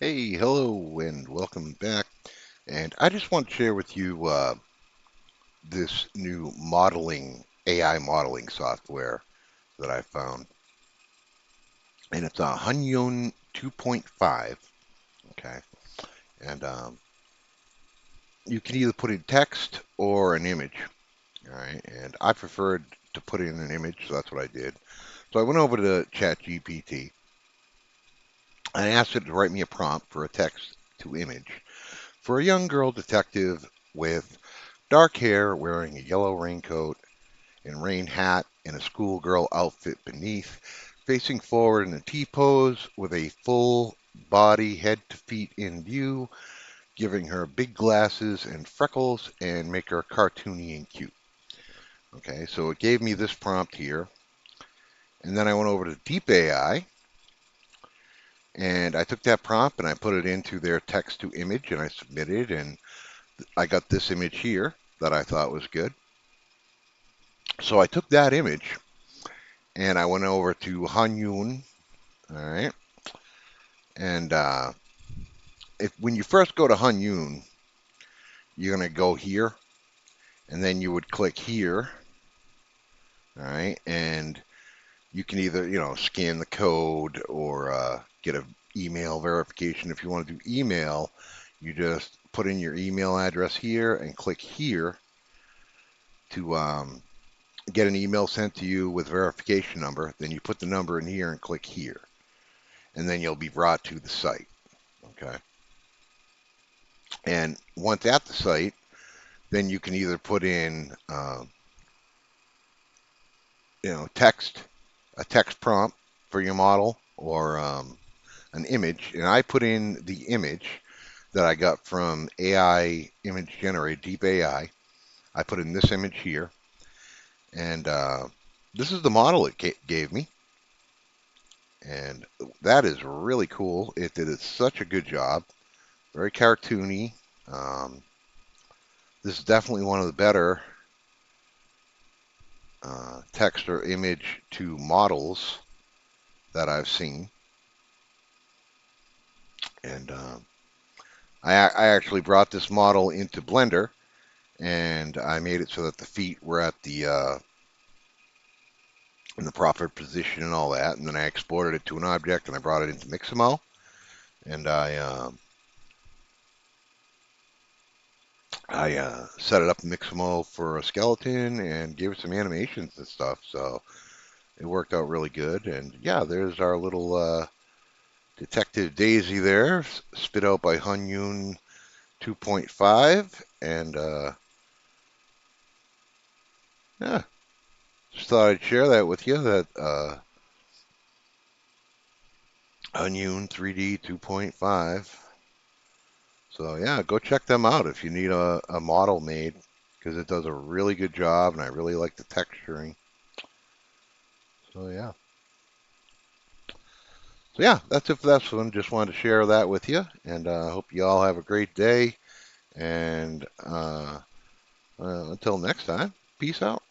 Hey, hello, and welcome back. And I just want to share with you this new AI modeling software that I found. And it's a Hunyun 2.5. Okay. And you can either put in text or an image. All right. And I preferred to put in an image, so that's what I did. So I went over to ChatGPT and I asked it to write me a prompt for a text to image for a young girl detective with dark hair wearing a yellow raincoat and rain hat and a schoolgirl outfit beneath, facing forward in a T pose with a full body head to feet in view, giving her big glasses and freckles and make her cartoony and cute. Okay, so it gave me this prompt here. And then I went over to Deep AI and I took that prompt and I put it into their text to image and I submitted and I got this image here that I thought was good. So I took that image and I went over to Hanyun, all right, and if when you first go to Hunyun, you're gonna go here, and then you would click here, all right, and you can either scan the code or get a email verification. If you want to do email, you just put in your email address here and click here to get an email sent to you with verification number. Then you put the number in here and click here, and then you'll be brought to the site. Okay. And once at the site, then you can either put in, text, a text prompt for your model, or an image. And I put in the image that I got from AI Image Generator, Deep AI. I put in this image here, and this is the model it gave me. And that is really cool. It did such a good job. Very cartoony. Um, this is definitely one of the better text or image to models that I've seen. And I actually brought this model into Blender and I made it so that the feet were at the in the proper position and all that. And then I exported it to an object and I brought it into Mixamo. And I set it up in Mixamo for a skeleton and gave it some animations and stuff. So it worked out really good. And yeah, there's our little Detective Daisy there, spit out by Hunyun 2.5. And yeah, just thought I'd share that with you. That Hunyun 3D 2.5. So yeah, go check them out if you need a model made because it does a really good job, and I really like the texturing. So yeah. So yeah, that's it for this one. Just wanted to share that with you, and I hope you all have a great day. And until next time, peace out.